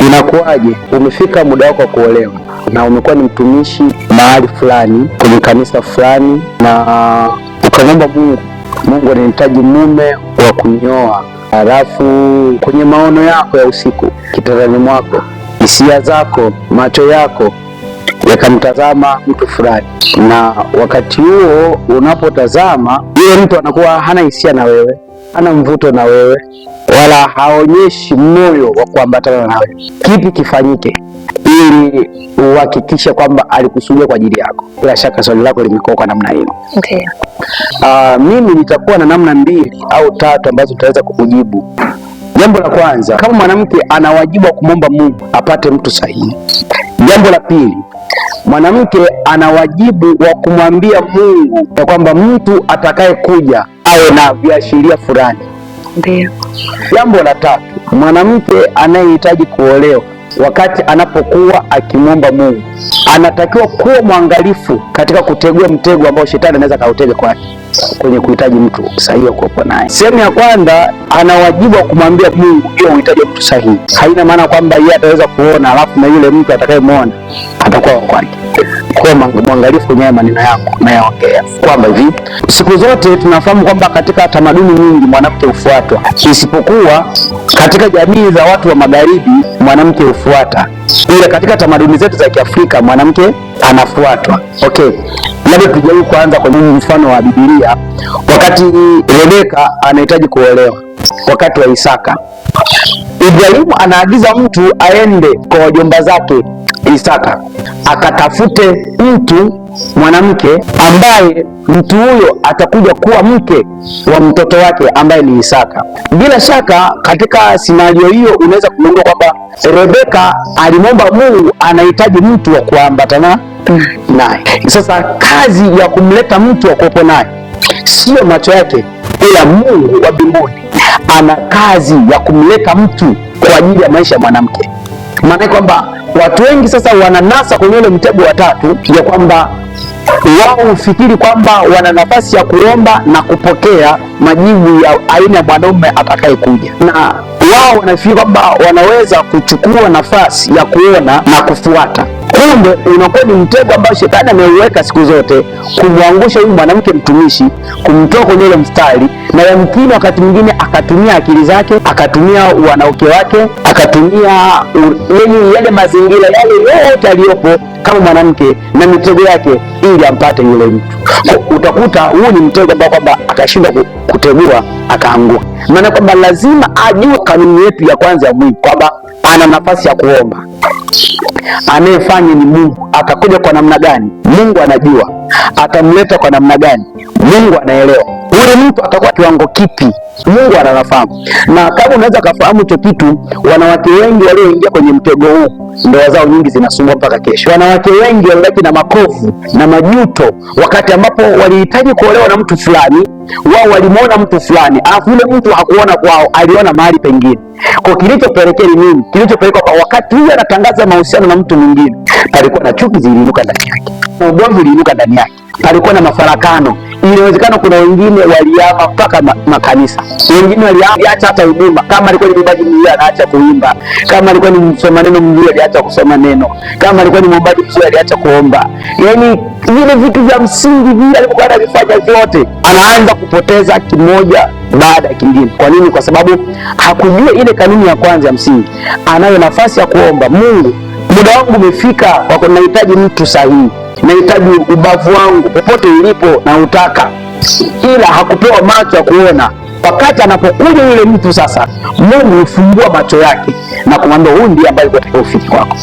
Inakuwaje umefika muda wako wa kuolewa na umekuwa ni mtumishi mahali fulani kwenye kanisa fulani, na ukamwomba Mungu anahitaji mume wa kunioa, halafu kwenye maono yako ya usiku, kitandani mwako, hisia zako, macho yako yakamtazama mtu fulani, na wakati huo unapotazama yule mtu anakuwa hana hisia na wewe, hana mvuto na wewe, wala haonyeshi moyo wa kuambatana nawe. Kipi kifanyike ili uhakikishe kwamba alikusudia kwa ajili yako? Bila shaka swali lako limekuwa kwa namna hiyo. Okay. Mimi nitakuwa na namna 2 au 3 ambazo tutaweza kukujibu. Jambo la kwanza, kama mwanamke ana wajibu wa kumwomba Mungu apate mtu sahihi. Jambo la pili, mwanamke ana wajibu wa kumwambia Mungu ya kwamba mtu atakaye kuja awe na viashiria fulani. Ndio. Jambo la 3, mwanamke anayehitaji kuolewa, wakati anapokuwa akimwomba Mungu, anatakiwa kuwa mwangalifu katika kutegua mtego ambao shetani anaweza kautega kwake kwenye kuhitaji mtu sahihi wa kuoa naye. Sehemu ya kwanza, ana wajibu wa kumwambia Mungu hiyo uhitaji mtu sahihi. Haina maana kwamba yeye ataweza kuona alafu na yule mtu atakayemwona atakuwa wa kwake. Kwa mwangalifu kwenye maneno yako unayoongea, kwamba hivi siku zote tunafahamu kwamba katika tamaduni nyingi mwanamke hufuatwa, isipokuwa katika jamii za watu wa magharibi mwanamke hufuata, ila katika tamaduni zetu za Kiafrika mwanamke anafuatwa. Okay, labda tujaribu kuanza kwenye mfano wa Biblia. Wakati Rebeka anahitaji kuolewa, wakati wa Isaka, Ibrahimu anaagiza mtu aende kwa wajomba zake Isaka akatafute mtu mwanamke ambaye mtu huyo atakuja kuwa mke wa mtoto wake ambaye ni Isaka. Bila shaka katika scenario hiyo unaweza kuona kwamba Rebeka alimwomba Mungu anahitaji mtu wa kuambatana naye. Sasa kazi ya kumleta mtu wa kuoa naye sio macho yake, ila Mungu wa mbinguni ana kazi ya kumleta mtu kwa ajili ya maisha ya mwanamke. Maana kwamba watu wengi sasa wananasa kwenye ule mtego wa 3 ya kwamba wao hufikiri kwamba wana nafasi ya kuomba na kupokea majibu ya aina ya mwanaume atakayekuja, na wao wanafikiri kwamba wanaweza kuchukua nafasi ya kuona na kufuata. Kumbe unakuwa ni mtego ambao shetani ameuweka siku zote kumwangusha huyu mwanamke mtumishi, kumtoa kwenye ile mstari, na yamkini wakati mwingine akatumia akili zake, akatumia wanawake wake, akatumia yale mazingira yale yote aliyopo kama mwanamke na mitego yake ili ampate yule mtu. Utakuta huu ni mtego ambao kwamba akashindwa kutegua akaanguka. Maana kwamba lazima ajue kanuni yetu ya kwanza ya Mungu kwamba ana nafasi ya kuomba. Anayefanya ni Mungu. Atakuja kwa namna gani? Mungu anajua. Atamleta kwa namna gani? Mungu anaelewa. Ule mtu atakuwa kiwango kipi? Mungu anafahamu. Na kama unaweza kufahamu hicho kitu, wanawake wengi walioingia kwenye mtego huu ndoa zao nyingi zinasumbua mpaka kesho. Wanawake wengi walibaki na makovu na majuto wakati ambapo walihitaji kuolewa na mtu fulani, wao walimuona mtu fulani, alafu yule mtu hakuona kwao, aliona mahali pengine. Kwa kilichopelekea ni nini? Kilichopelekea kwa wakati huyu anatangaza mahusiano na mtu mwingine, palikuwa na chuki ziliinuka ndani yake, na ugomvi uliinuka ndani yake, palikuwa na mafarakano. Inawezekana kuna wengine waliama mpaka makanisa, wengine waliacha hata huduma. Kama alikuwa ni mwimbaji mzuri anaacha kuimba, kama alikuwa ni msoma neno mzuri aliacha kusoma neno, kama alikuwa ni mwombaji mzuri aliacha kuomba. Yaani vile vitu vya msingi vile alikuwa anavifanya vyote anaanza kupoteza kimoja baada ya kingine. Kwa nini? Kwa sababu hakujua ile kanuni ya kwanza ya msingi. Anayo nafasi ya kuomba, Mungu, muda wangu umefika kwa nahitaji mtu sahihi, nahitaji ubavu wangu popote ulipo na utaka, ila hakupewa macho ya kuona. Wakati anapokuja yule mtu sasa, Mungu hufungua macho yake na kumwambia huyu ndiye ambaye unatakiwa ufike kwako.